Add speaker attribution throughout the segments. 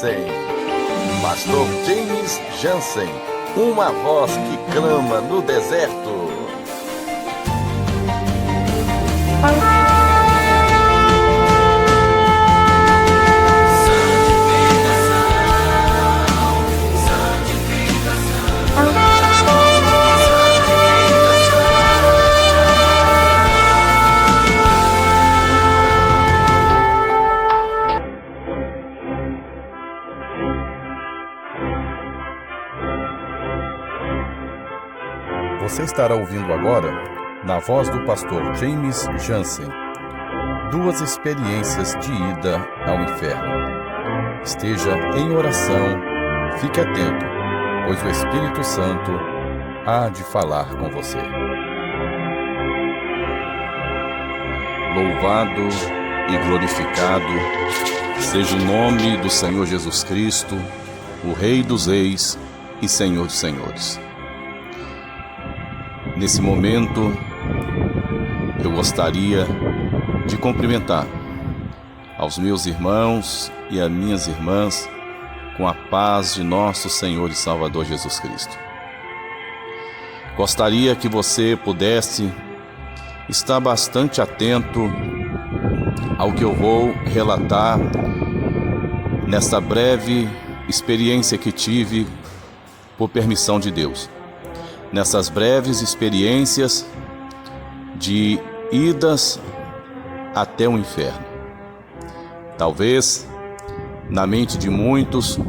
Speaker 1: Jansen. Pastor James Jansen, uma voz que clama no deserto.
Speaker 2: Você estará ouvindo agora, na voz do pastor James Jansen, 2 experiências de ida ao inferno. Esteja em oração, fique atento, pois o Espírito Santo há de falar com você. Louvado e glorificado seja o nome do Senhor Jesus Cristo, o Rei dos Reis e Senhor dos Senhores. Nesse momento, eu gostaria de cumprimentar aos meus irmãos e às minhas irmãs com a paz de nosso Senhor e Salvador Jesus Cristo. Gostaria que você pudesse estar bastante atento ao que eu vou relatar nesta breve experiência que tive por permissão de Deus. Nessas breves experiências de idas até o inferno. Talvez, na mente de muitos,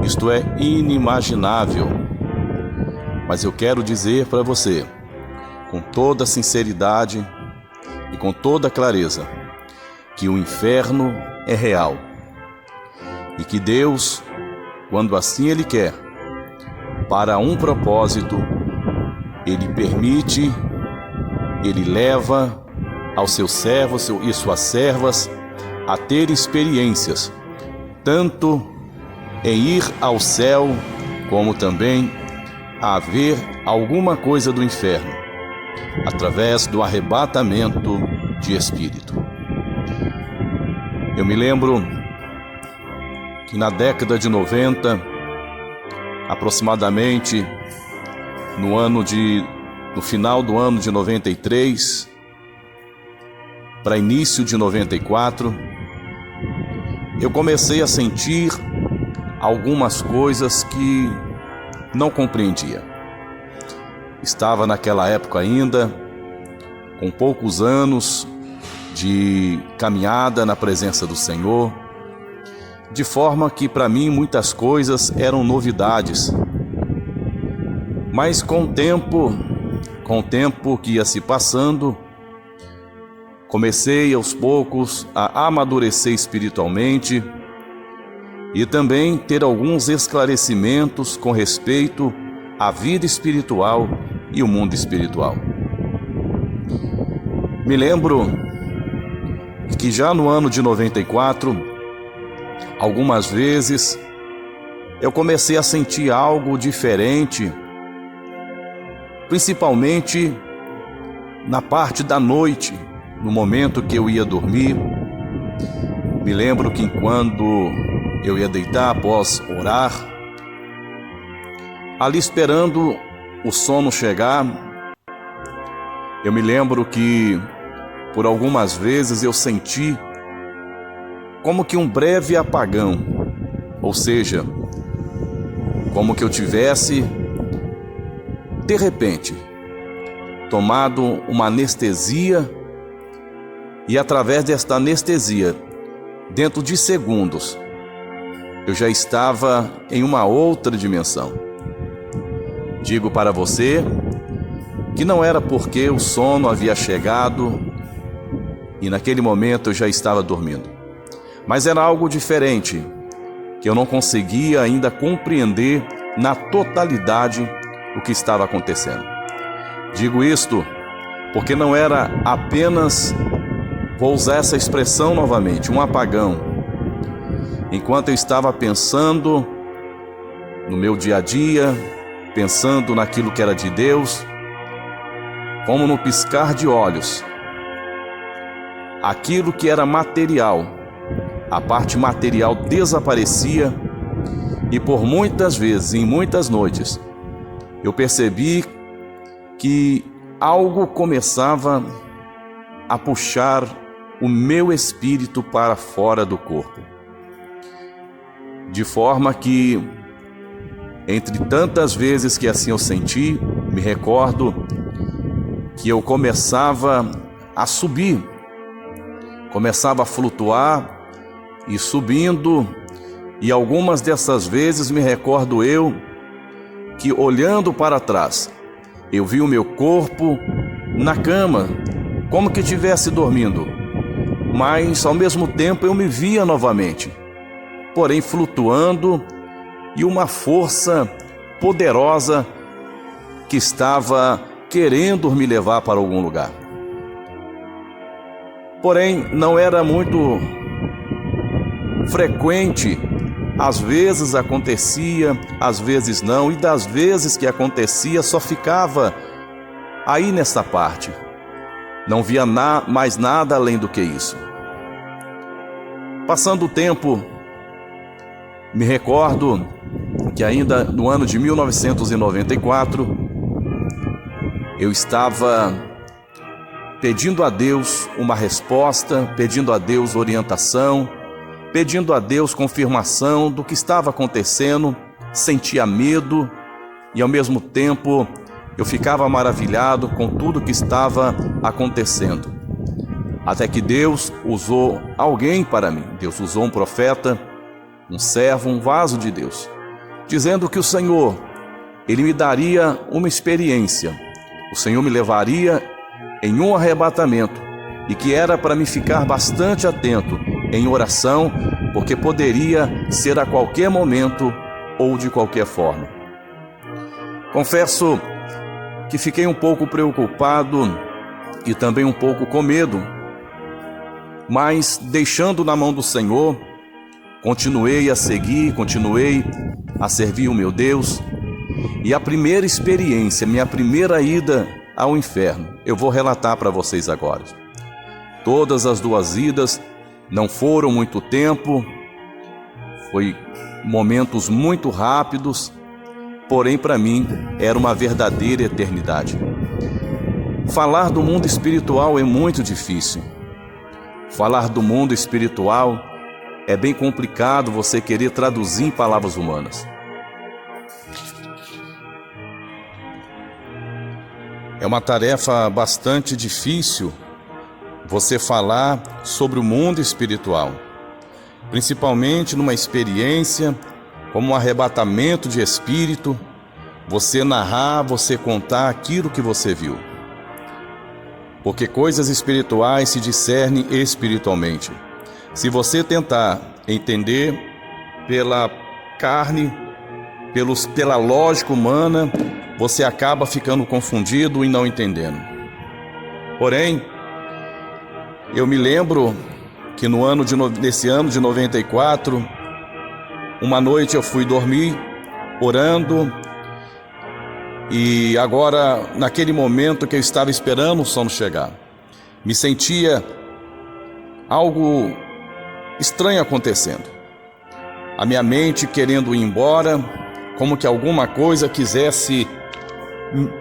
Speaker 2: isto é inimaginável, mas eu quero dizer para você, com toda sinceridade e com toda clareza, que o inferno é real e que Deus, quando assim Ele quer, para um propósito, Ele permite, Ele leva aos seus servos e suas servas a ter experiências, tanto em ir ao céu, como também a ver alguma coisa do inferno, através do arrebatamento de espírito. Eu me lembro que na década de 90, aproximadamente no final do ano de 93 para início de 94, eu comecei a sentir algumas coisas que não compreendia. Estava naquela época ainda com poucos anos de caminhada na presença do Senhor, de forma que para mim muitas coisas eram novidades. Mas com o tempo que ia se passando, comecei aos poucos a amadurecer espiritualmente e também ter alguns esclarecimentos com respeito à vida espiritual e o mundo espiritual. Me lembro que já no ano de 94, algumas vezes, eu comecei a sentir algo diferente, principalmente na parte da noite, no momento que eu ia dormir. Me lembro que quando eu ia deitar após orar, ali esperando o sono chegar, eu me lembro que por algumas vezes eu senti como que um breve apagão, ou seja, como que eu tivesse de repente tomado uma anestesia, e através desta anestesia, dentro de segundos, eu já estava em uma outra dimensão. Digo para você que não era porque o sono havia chegado e naquele momento eu já estava dormindo, mas era algo diferente, que eu não conseguia ainda compreender na totalidade o que estava acontecendo. Digo isto porque não era apenas, vou usar essa expressão novamente, um apagão. Enquanto eu estava pensando no meu dia a dia, pensando naquilo que era de Deus, como no piscar de olhos, aquilo que era material, a parte material desaparecia E por muitas vezes, em muitas noites, eu percebi que algo começava a puxar o meu espírito para fora do corpo. De forma que, entre tantas vezes que assim eu senti, me recordo que eu começava a subir, começava a flutuar e subindo, e algumas dessas vezes me recordo eu que, olhando para trás, eu vi o meu corpo na cama, como que estivesse dormindo, mas ao mesmo tempo eu me via novamente, porém flutuando, e uma força poderosa que estava querendo me levar para algum lugar. Porém, não era muito frequente, às vezes acontecia, às vezes não, e das vezes que acontecia só ficava aí nessa parte. Não via mais nada além do que isso. Passando o tempo, me recordo que ainda no ano de 1994, eu estava pedindo a Deus uma resposta, pedindo a Deus orientação, pedindo a Deus confirmação do que estava acontecendo. Sentia medo e ao mesmo tempo eu ficava maravilhado com tudo que estava acontecendo. Até que Deus usou alguém para mim. Deus usou um profeta, um servo, um vaso de Deus, dizendo que o Senhor, Ele me daria uma experiência. O Senhor me levaria em um arrebatamento e que era para me ficar bastante atento em oração, porque poderia ser a qualquer momento ou de qualquer forma. Confesso que fiquei um pouco preocupado e também um pouco com medo, mas deixando na mão do Senhor, continuei a seguir, continuei a servir o meu Deus. E a primeira experiência, minha primeira ida ao inferno, eu vou relatar para vocês agora. Todas as duas idas não foram muito tempo, foi momentos muito rápidos, porém para mim era uma verdadeira eternidade. Falar do mundo espiritual é muito difícil. Falar do mundo espiritual é bem complicado você querer traduzir em palavras humanas. É uma tarefa bastante difícil você falar sobre o mundo espiritual, principalmente numa experiência como um arrebatamento de espírito, você narrar, você contar aquilo que você viu. Porque coisas espirituais se discernem espiritualmente. Se você tentar entender pela carne, pela lógica humana, você acaba ficando confundido e não entendendo. Porém, eu me lembro que nesse ano de 94, uma noite eu fui dormir orando, e agora, naquele momento que eu estava esperando o sono chegar, me sentia algo estranho acontecendo. A minha mente querendo ir embora, como que alguma coisa quisesse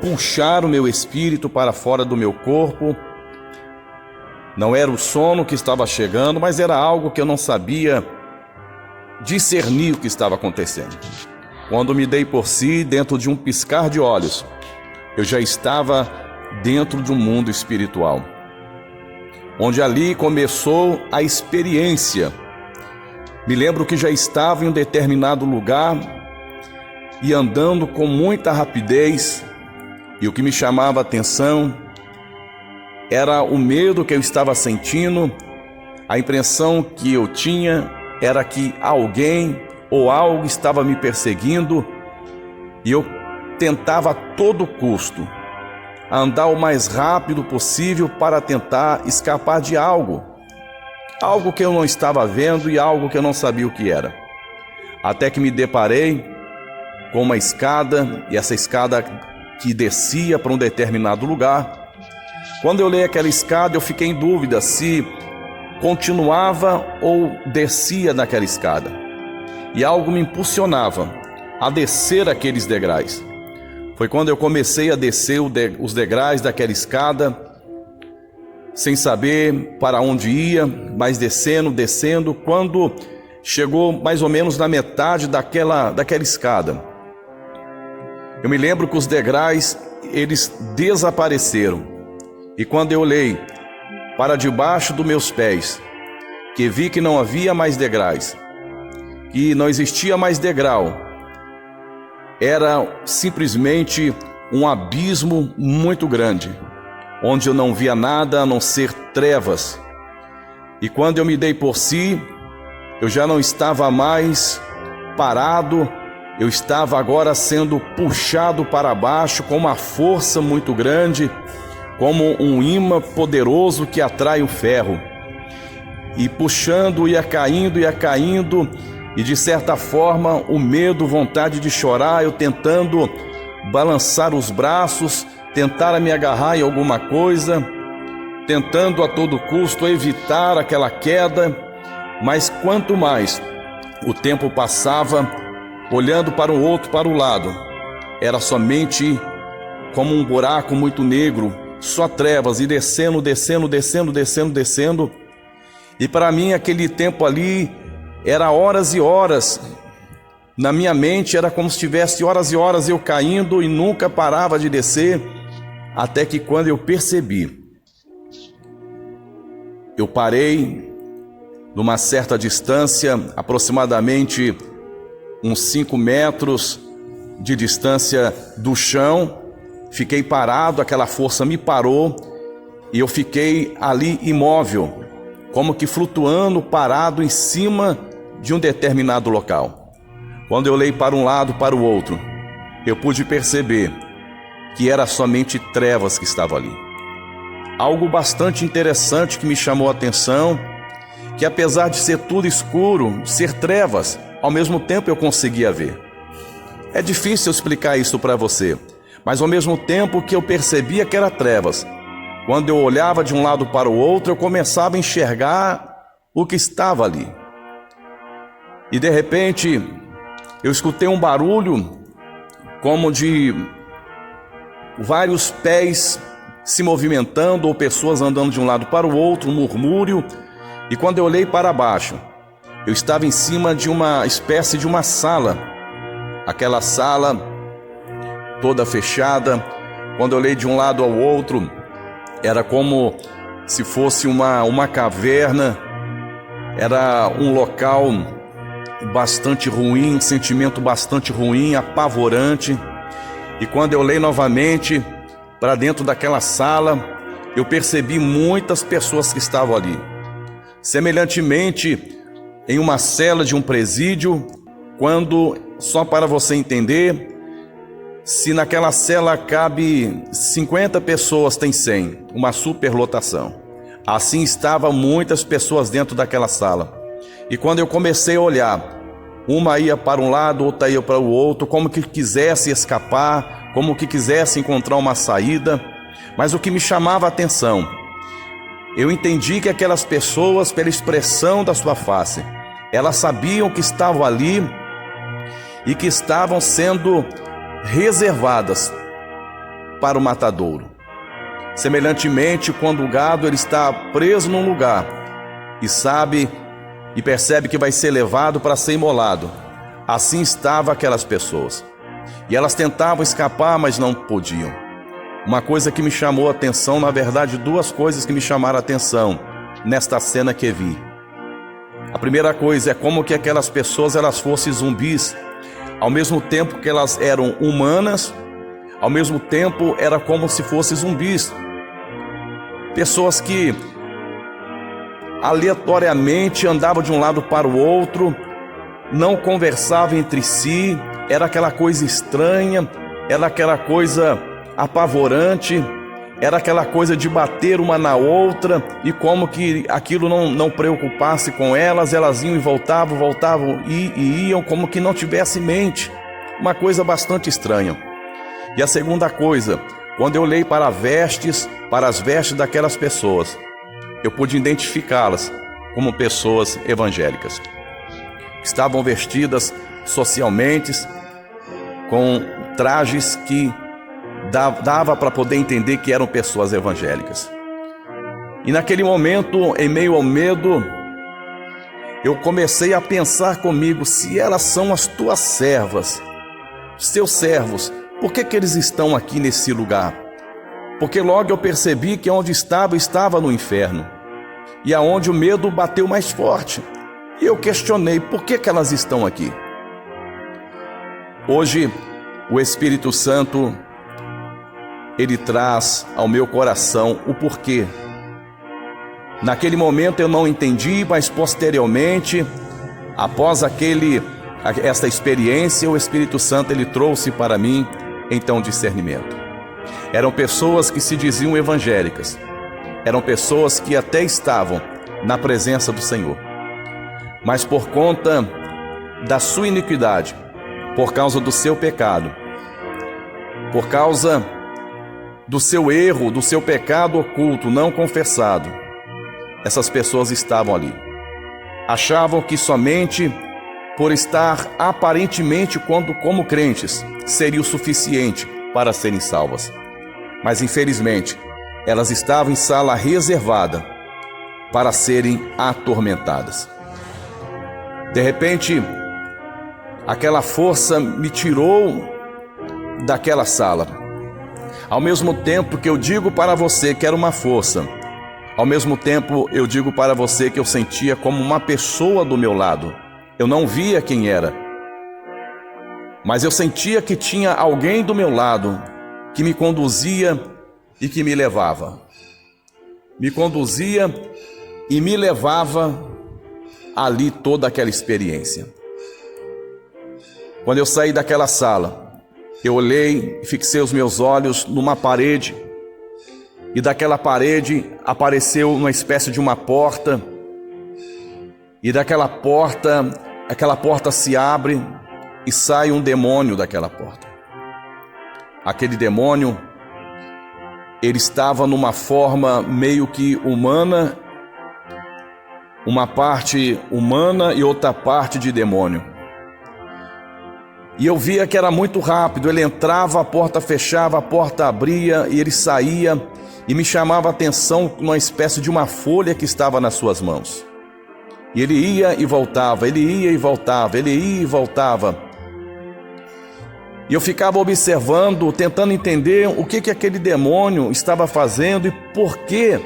Speaker 2: puxar o meu espírito para fora do meu corpo. Não era o sono que estava chegando, mas era algo que eu não sabia discernir o que estava acontecendo. Quando me dei por si, dentro de um piscar de olhos, eu já estava dentro de um mundo espiritual, onde ali começou a experiência. Me lembro que já estava em um determinado lugar e andando com muita rapidez, e o que me chamava a atenção era o medo que eu estava sentindo. A impressão que eu tinha era que alguém ou algo estava me perseguindo, e eu tentava a todo custo andar o mais rápido possível para tentar escapar de algo que eu não estava vendo e algo que eu não sabia o que era. Até que me deparei com uma escada, e essa escada que descia para um determinado lugar. Quando eu olhei aquela escada, eu fiquei em dúvida se continuava ou descia naquela escada. e algo me impulsionava a descer aqueles degraus. Foi quando eu comecei a descer os degraus daquela escada, sem saber para onde ia, mas descendo, quando chegou mais ou menos na metade daquela escada. Eu me lembro que os degraus, eles desapareceram. E quando eu olhei para debaixo dos meus pés, que vi que não havia mais degraus, que não existia mais degrau, era simplesmente um abismo muito grande, onde eu não via nada a não ser trevas. E quando eu me dei por si, eu já não estava mais parado, eu estava agora sendo puxado para baixo com uma força muito grande, como um imã poderoso que atrai o ferro. E puxando, ia caindo, e de certa forma o medo, vontade de chorar, eu tentando balançar os braços, tentar me agarrar em alguma coisa, tentando a todo custo evitar aquela queda. Mas quanto mais o tempo passava, olhando para o outro, para o lado, era somente como um buraco muito negro, só trevas, e descendo. E para mim aquele tempo ali era horas e horas. Na minha mente era como se tivesse horas e horas eu caindo e nunca parava de descer, até que quando eu percebi, eu parei numa certa distância, aproximadamente uns 5 metros de distância do chão. Fiquei parado, aquela força me parou e eu fiquei ali imóvel, como que flutuando, parado em cima de um determinado local. Quando eu olhei para um lado, para o outro, eu pude perceber que era somente trevas que estavam ali. Algo bastante interessante que me chamou a atenção, que apesar de ser tudo escuro, de ser trevas, ao mesmo tempo eu conseguia ver. É difícil explicar isso para você, mas ao mesmo tempo que eu percebia que era trevas, quando eu olhava de um lado para o outro, eu começava a enxergar o que estava ali. E de repente, eu escutei um barulho como de vários pés se movimentando ou pessoas andando de um lado para o outro, um murmúrio. E quando eu olhei para baixo, eu estava em cima de uma espécie de uma sala. Aquela sala toda fechada. Quando eu olhei de um lado ao outro, era como se fosse uma caverna. Era um local bastante ruim, um sentimento bastante ruim, apavorante. E quando eu olhei novamente para dentro daquela sala, eu percebi muitas pessoas que estavam ali. Semelhantemente, em uma cela de um presídio, quando, só para você entender, se naquela cela cabe 50 pessoas, tem 100, uma superlotação. Assim estavam muitas pessoas dentro daquela sala. E quando eu comecei a olhar, uma ia para um lado, outra ia para o outro, como que quisesse escapar, como que quisesse encontrar uma saída. Mas o que me chamava a atenção, eu entendi que aquelas pessoas, pela expressão da sua face, elas sabiam que estavam ali e que estavam sendo reservadas para o matadouro. Semelhantemente, quando o gado ele está preso num lugar e sabe e percebe que vai ser levado para ser imolado, assim estavam aquelas pessoas. E elas tentavam escapar, mas não podiam. Uma coisa que me chamou a atenção, na verdade, 2 coisas que me chamaram a atenção nesta cena que vi. A primeira coisa é como que aquelas pessoas elas fossem zumbis, ao mesmo tempo que elas eram humanas, ao mesmo tempo era como se fossem zumbis. Pessoas que aleatoriamente andavam de um lado para o outro, não conversavam entre si, era aquela coisa estranha, era aquela coisa apavorante, era aquela coisa de bater uma na outra, e como que aquilo não preocupasse com elas, elas iam e voltavam e iam como que não tivesse mente, uma coisa bastante estranha. E a segunda coisa, quando eu olhei para as vestes daquelas pessoas, eu pude identificá-las como pessoas evangélicas. estavam vestidas socialmente, com trajes que dava para poder entender que eram pessoas evangélicas. E naquele momento, em meio ao medo, eu comecei a pensar comigo: se elas são as tuas servas, seus servos, por que eles estão aqui nesse lugar? Porque logo eu percebi que onde estava no inferno, e aonde o medo bateu mais forte. E eu questionei: por que elas estão aqui? Hoje, o Espírito Santo, ele traz ao meu coração o porquê. Naquele momento eu não entendi, mas posteriormente, após essa experiência, o Espírito Santo ele trouxe para mim então discernimento. Eram pessoas que se diziam evangélicas, eram pessoas que até estavam na presença do Senhor, mas por conta da sua iniquidade, por causa do seu pecado, por causa do seu erro, do seu pecado oculto, não confessado, essas pessoas estavam ali. Achavam que somente por estar aparentemente como crentes seria o suficiente para serem salvas. Mas infelizmente, elas estavam em sala reservada para serem atormentadas. De repente, aquela força me tirou daquela sala. Ao mesmo tempo que eu digo para você que era uma força, ao mesmo tempo eu digo para você que eu sentia como uma pessoa do meu lado. Eu não via quem era, mas eu sentia que tinha alguém do meu lado que me conduzia e que me levava. Me conduzia e me levava ali toda aquela experiência. Quando eu saí daquela sala, eu olhei e fixei os meus olhos numa parede, e daquela parede apareceu uma espécie de uma porta, e daquela porta, aquela porta se abre e sai um demônio daquela porta. Aquele demônio, ele estava numa forma meio que humana, uma parte humana e outra parte de demônio. E eu via que era muito rápido, ele entrava, a porta fechava, a porta abria e ele saía, e me chamava a atenção uma espécie de uma folha que estava nas suas mãos. E ele ia e voltava, ele ia e voltava, ele ia e voltava. E eu ficava observando, tentando entender o que aquele demônio estava fazendo e por que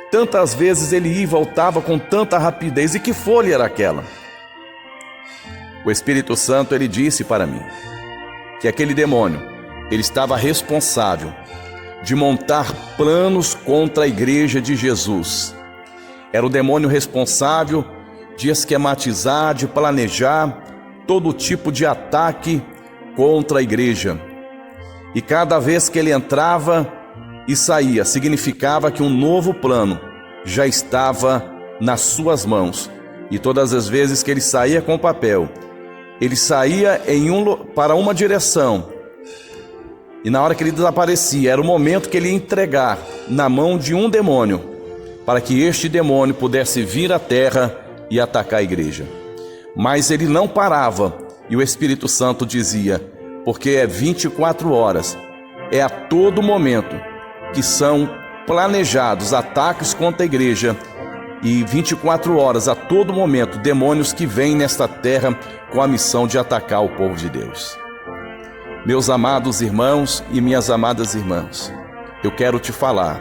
Speaker 2: tantas vezes ele ia e voltava com tanta rapidez. E que folha era aquela? O Espírito Santo, ele disse para mim que aquele demônio, ele estava responsável de montar planos contra a igreja de Jesus. Era o demônio responsável de esquematizar, de planejar todo tipo de ataque contra a igreja. E cada vez que ele entrava e saía, significava que um novo plano já estava nas suas mãos. E todas as vezes que ele saía com o papel, ele saía para uma direção, e na hora que ele desaparecia, era o momento que ele ia entregar na mão de um demônio, para que este demônio pudesse vir à terra e atacar a igreja. Mas ele não parava, e o Espírito Santo dizia: porque é 24 horas, é a todo momento que são planejados ataques contra a igreja, e 24 horas a todo momento demônios que vêm nesta terra com a missão de atacar o povo de Deus. Meus amados irmãos e minhas amadas irmãs, eu quero te falar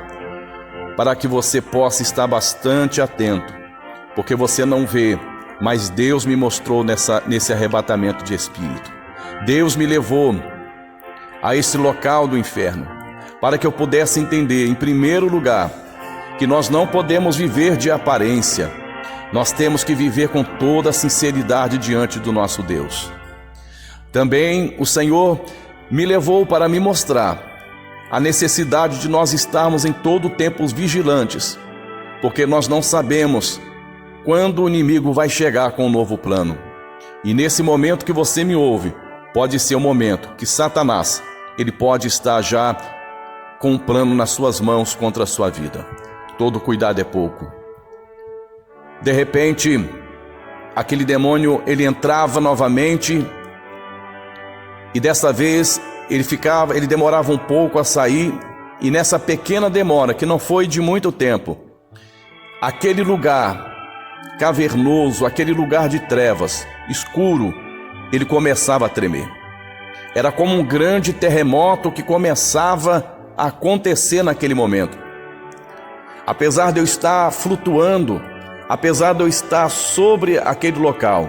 Speaker 2: para que você possa estar bastante atento, porque você não vê, mas Deus me mostrou nesse arrebatamento de espírito. Deus me levou a esse local do inferno para que eu pudesse entender, em primeiro lugar, que nós não podemos viver de aparência. Nós temos que viver com toda a sinceridade diante do nosso Deus. Também o Senhor me levou para me mostrar a necessidade de nós estarmos em todo o tempo vigilantes, porque nós não sabemos quando o inimigo vai chegar com um novo plano. E nesse momento que você me ouve, pode ser o momento que Satanás, ele pode estar já com um plano nas suas mãos contra a sua vida. Todo cuidado é pouco. De repente, aquele demônio, ele entrava novamente, e dessa vez ele demorava um pouco a sair, e nessa pequena demora, que não foi de muito tempo, aquele lugar cavernoso, aquele lugar de trevas, escuro, ele começava a tremer. Era como um grande terremoto que começava a acontecer naquele momento. Apesar de eu estar flutuando, apesar de eu estar sobre aquele local,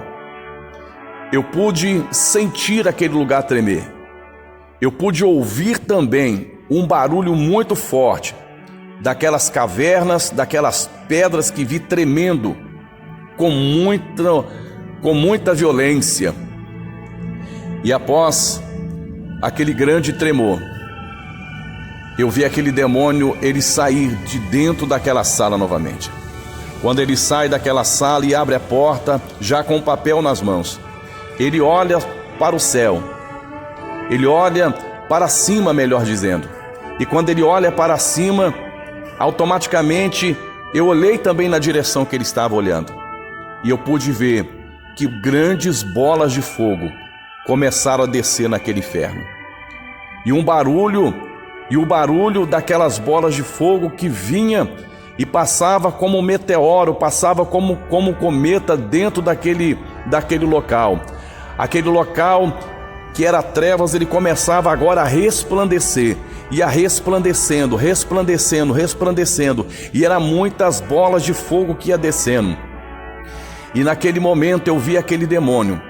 Speaker 2: eu pude sentir aquele lugar tremer. Eu pude ouvir também um barulho muito forte daquelas cavernas, daquelas pedras que vi tremendo com muita violência. E após aquele grande tremor, eu vi aquele demônio, ele sair de dentro daquela sala novamente. Quando ele sai daquela sala e abre a porta, já com o papel nas mãos, ele olha para o céu, ele olha para cima, melhor dizendo. E quando ele olha para cima, automaticamente eu olhei também na direção que ele estava olhando. E eu pude ver que grandes bolas de fogo começaram a descer naquele inferno. E o barulho daquelas bolas de fogo que vinha e passava como um meteoro, passava como um cometa dentro daquele local. Aquele local que era trevas, ele começava agora a resplandecer, ia resplandecendo, e eram muitas bolas de fogo que ia descendo. E naquele momento eu vi aquele demônio,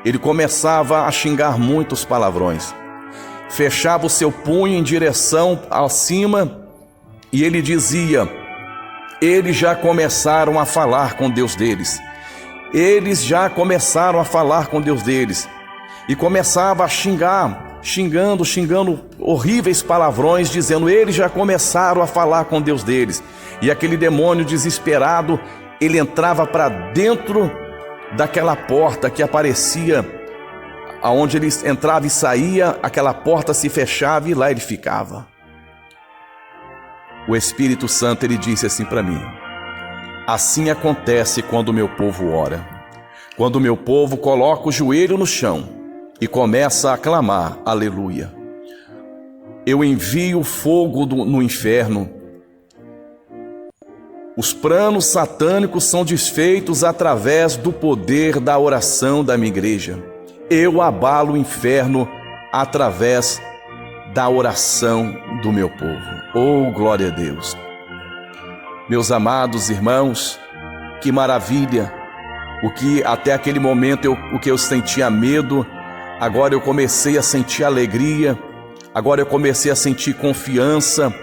Speaker 2: ele começava a xingar muitos palavrões, fechava o seu punho em direção acima e ele dizia: eles já começaram a falar com Deus deles, e começava a xingando horríveis palavrões, dizendo: eles já começaram a falar com Deus deles. E aquele demônio desesperado, ele entrava para dentro daquela porta que aparecia, aonde ele entrava e saía, aquela porta se fechava e lá ele ficava. O Espírito Santo, ele disse assim para mim: assim acontece quando o meu povo ora, quando o meu povo coloca o joelho no chão e começa a clamar aleluia. Eu envio fogo no inferno. Os planos satânicos são desfeitos através do poder da oração da minha igreja. Eu abalo o inferno através da oração do meu povo. Oh, glória a Deus! Meus amados irmãos, que maravilha! O que até aquele momento eu sentia medo, agora eu comecei a sentir alegria, agora eu comecei a sentir confiança,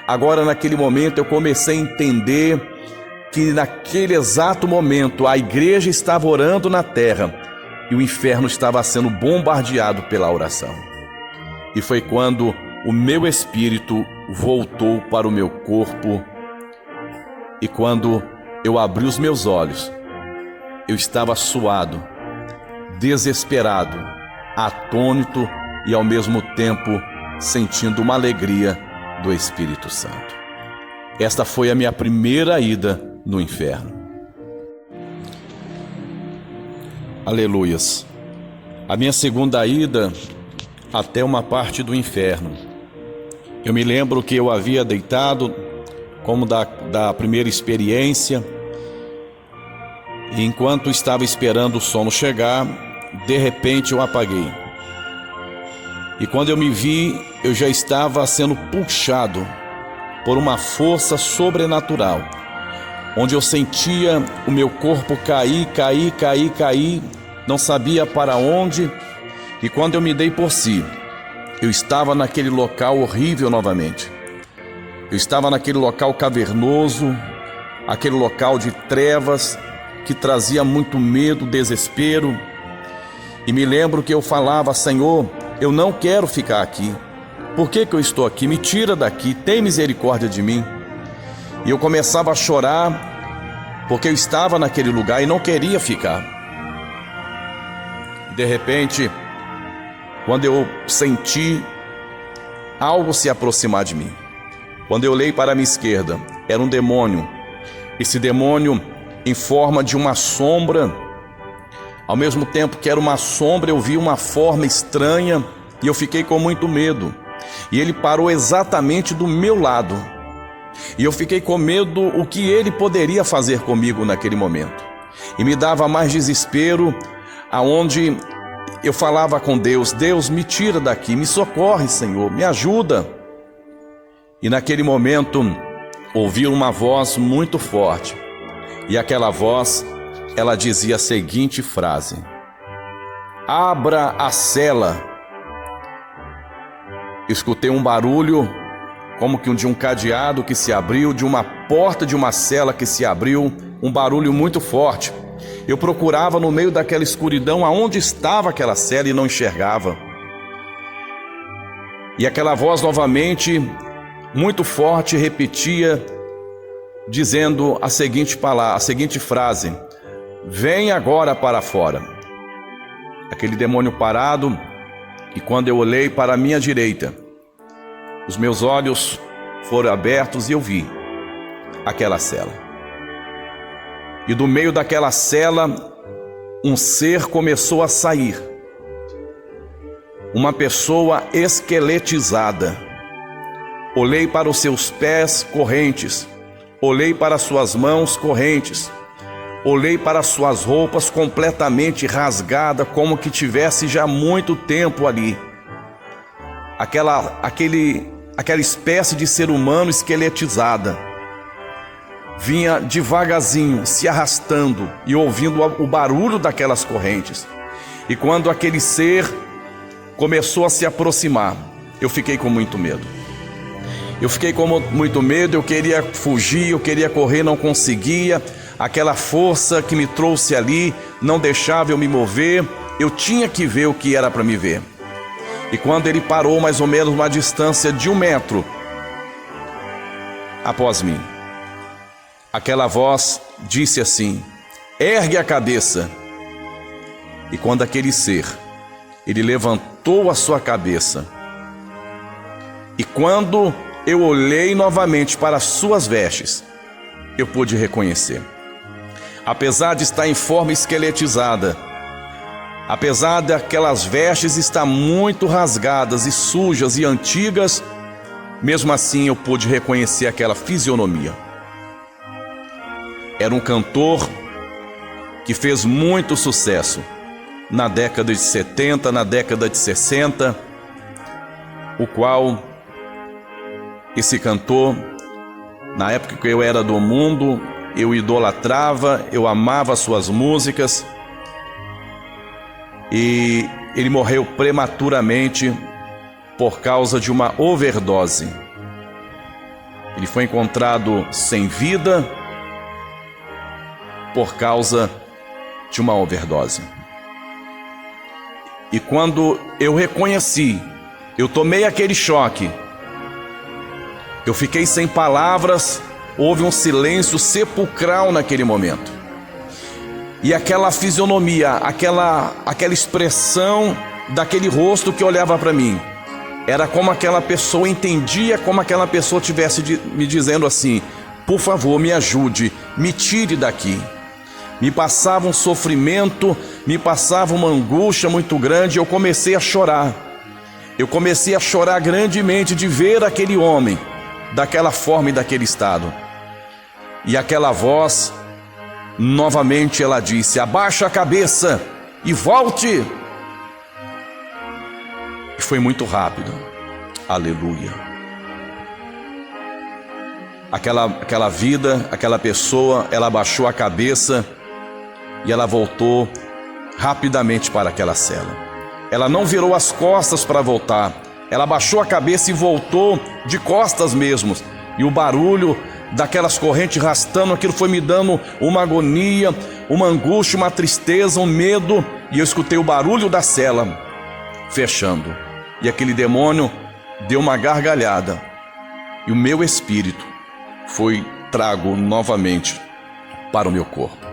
Speaker 2: agora naquele momento eu comecei a entender que naquele exato momento a igreja estava orando na terra e o inferno estava sendo bombardeado pela oração. E foi quando o meu espírito voltou para o meu corpo e quando eu abri os meus olhos, eu estava suado, desesperado, atônito e ao mesmo tempo sentindo uma alegria do Espírito Santo. Esta foi a minha primeira ida no inferno. Aleluias. A minha segunda ida até uma parte do inferno. Eu me lembro que eu havia deitado, como da primeira experiência, e enquanto estava esperando o sono chegar, de repente eu apaguei. E quando eu me vi, eu já estava sendo puxado por uma força sobrenatural, onde eu sentia o meu corpo cair, não sabia para onde, e quando eu me dei por si, eu estava naquele local horrível novamente. Eu estava naquele local cavernoso, aquele local de trevas, que trazia muito medo, desespero. E me lembro que eu falava: Senhor, eu não quero ficar aqui. Por que eu estou aqui? Me tira daqui, tem misericórdia de mim. E eu começava a chorar, porque eu estava naquele lugar e não queria ficar. De repente, quando eu senti algo se aproximar de mim, quando eu olhei para a minha esquerda, era um demônio. Esse demônio, em forma de uma sombra, Ao mesmo tempo que era uma sombra, eu vi uma forma estranha e eu fiquei com muito medo. E ele parou exatamente do meu lado. E eu fiquei com medo o que ele poderia fazer comigo naquele momento. E me dava mais desespero, aonde eu falava com Deus: Deus, me tira daqui, me socorre, Senhor, me ajuda. E naquele momento, ouvi uma voz muito forte. E aquela voz, ela dizia a seguinte frase: abra a cela. Escutei um barulho, como que de um cadeado que se abriu, de uma porta de uma cela que se abriu, um barulho muito forte. Eu procurava no meio daquela escuridão aonde estava aquela cela e não enxergava. E aquela voz novamente, muito forte, repetia, dizendo a seguinte palavra, a seguinte frase: vem agora para fora. Aquele demônio parado, e quando eu olhei para a minha direita, os meus olhos foram abertos e eu vi aquela cela. E do meio daquela cela, um ser começou a sair. Uma pessoa esqueletizada. Olhei para os seus pés correntes, olhei para suas mãos correntes, olhei para suas roupas completamente rasgadas, como que tivesse já muito tempo ali. Aquela espécie de ser humano esqueletizada. Vinha devagarzinho, se arrastando e ouvindo o barulho daquelas correntes. E quando aquele ser começou a se aproximar, eu fiquei com muito medo. Eu fiquei com muito medo, eu queria fugir, eu queria correr, não conseguia. Aquela força que me trouxe ali não deixava eu me mover. Eu tinha que ver o que era para me ver. E quando ele parou mais ou menos uma distância de 1 metro após mim, aquela voz disse assim: ergue a cabeça. E quando aquele ser, ele levantou a sua cabeça, e quando eu olhei novamente para as suas vestes, eu pude reconhecer. Apesar de estar em forma esqueletizada, apesar daquelas vestes estar muito rasgadas e sujas e antigas, mesmo assim eu pude reconhecer aquela fisionomia. Era um cantor que fez muito sucesso na década de 70, na década de 60, o qual esse cantor, na época que eu era do mundo, eu idolatrava, eu amava suas músicas, e ele morreu prematuramente por causa de uma overdose. Ele foi encontrado sem vida por causa de uma overdose. E quando eu reconheci, eu tomei aquele choque, eu fiquei sem palavras, houve um silêncio sepulcral naquele momento. E aquela fisionomia, aquela expressão daquele rosto que olhava para mim, era como aquela pessoa entendia, como aquela pessoa tivesse me dizendo assim: por favor, me ajude, me tire daqui. Me passava um sofrimento, me passava uma angústia muito grande. Eu comecei a chorar. Eu comecei a chorar grandemente de ver aquele homem daquela forma e daquele estado. E aquela voz, novamente ela disse: abaixa a cabeça e volte. E foi muito rápido. Aleluia. Aquela vida, aquela pessoa, ela abaixou a cabeça e ela voltou rapidamente para aquela cela. Ela não virou as costas para voltar. Ela abaixou a cabeça e voltou de costas mesmo. E o barulho daquelas correntes arrastando, aquilo foi me dando uma agonia, uma angústia, uma tristeza, um medo. E eu escutei o barulho da cela fechando. E aquele demônio deu uma gargalhada. E o meu espírito foi trago novamente para o meu corpo.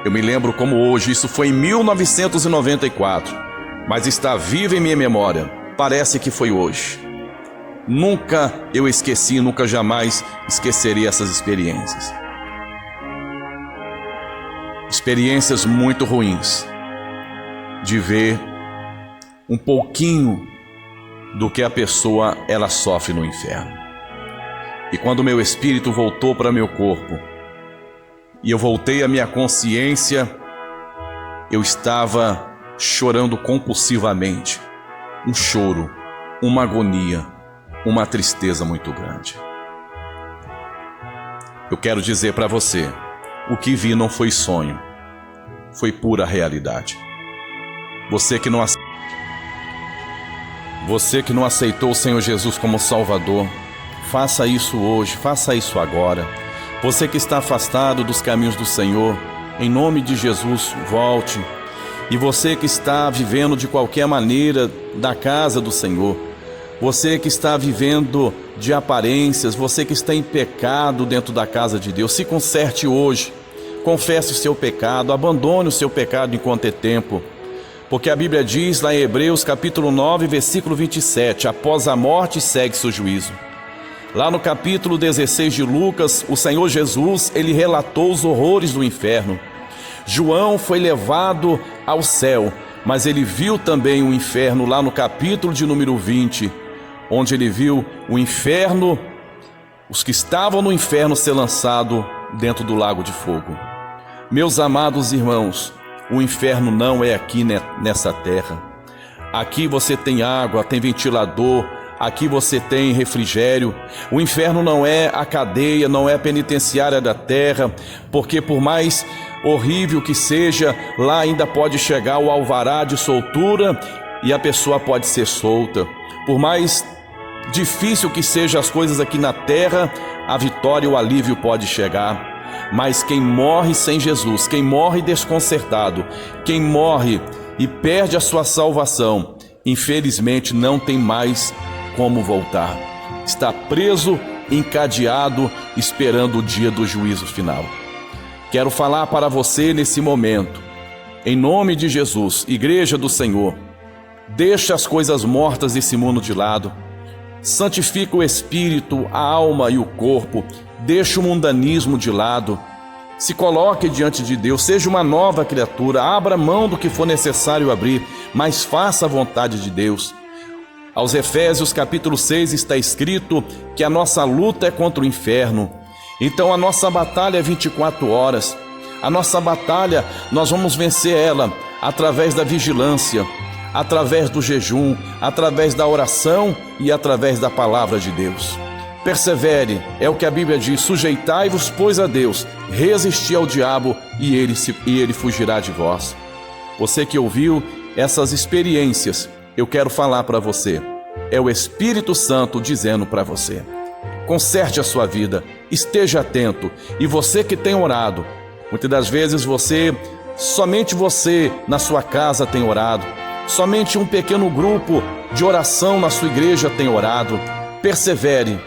Speaker 2: Eu me lembro como hoje, isso foi em 1994, mas está vivo em minha memória. Parece que foi hoje. Nunca eu esqueci, nunca jamais esquecerei essas experiências. Experiências muito ruins, de ver um pouquinho do que a pessoa ela sofre no inferno. E quando meu espírito voltou para meu corpo e eu voltei à minha consciência, eu estava chorando compulsivamente, um choro, uma agonia, uma tristeza muito grande. Eu quero dizer para você, o que vi não foi sonho, foi pura realidade. Você que não aceitou o Senhor Jesus como Salvador, faça isso hoje, faça isso agora. Você que está afastado dos caminhos do Senhor, em nome de Jesus, volte. E você que está vivendo de qualquer maneira da casa do Senhor, você que está vivendo de aparências, você que está em pecado dentro da casa de Deus, se conserte hoje, confesse o seu pecado, abandone o seu pecado enquanto é tempo. Porque a Bíblia diz lá em Hebreus capítulo 9, versículo 27, após a morte segue-se o juízo. Lá no capítulo 16 de Lucas, o Senhor Jesus, ele relatou os horrores do inferno. João foi levado ao céu, mas ele viu também o inferno lá no capítulo de número 20, onde ele viu o inferno, os que estavam no inferno ser lançado dentro do lago de fogo. Meus amados irmãos, o inferno não é aqui nessa terra. Aqui você tem água, tem ventilador, aqui você tem refrigério. O inferno não é a cadeia, não é a penitenciária da terra, porque por mais horrível que seja, lá ainda pode chegar o alvará de soltura e a pessoa pode ser solta. Por mais difícil que sejam as coisas aqui na terra, a vitória e o alívio pode chegar. Mas quem morre sem Jesus, quem morre desconcertado, quem morre e perde a sua salvação, infelizmente não tem mais como voltar. Está preso, encadeado, esperando o dia do juízo final. Quero falar para você nesse momento, em nome de Jesus, Igreja do Senhor, deixa as coisas mortas desse mundo de lado, santifica o espírito, a alma e o corpo, deixa o mundanismo de lado, se coloque diante de Deus, seja uma nova criatura, abra mão do que for necessário abrir, mas faça a vontade de Deus. Aos Efésios capítulo 6 está escrito que a nossa luta é contra o inferno. Então a nossa batalha é 24 horas. A nossa batalha, nós vamos vencer ela através da vigilância, através do jejum, através da oração e através da palavra de Deus. Persevere, é o que a Bíblia diz, sujeitai-vos, pois, a Deus, resisti ao diabo e ele fugirá de vós. Você que ouviu essas experiências, eu quero falar para você, é o Espírito Santo dizendo para você, conserte a sua vida, esteja atento. E você que tem orado, muitas das vezes somente você na sua casa tem orado, somente um pequeno grupo de oração na sua igreja tem orado. Persevere,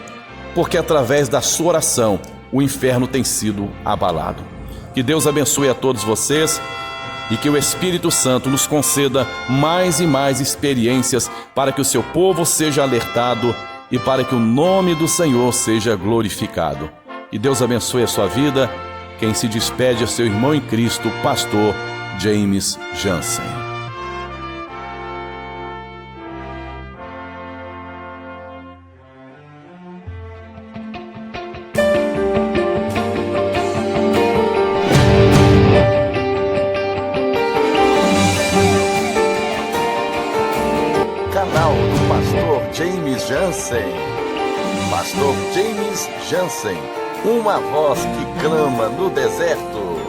Speaker 2: porque através da sua oração o inferno tem sido abalado. Que Deus abençoe a todos vocês e que o Espírito Santo nos conceda mais e mais experiências para que o seu povo seja alertado e para que o nome do Senhor seja glorificado. Que Deus abençoe a sua vida. Quem se despede é seu irmão em Cristo, pastor James Jansen.
Speaker 1: Canal do Pastor James Jansen. Pastor James Jansen, uma voz que clama no deserto.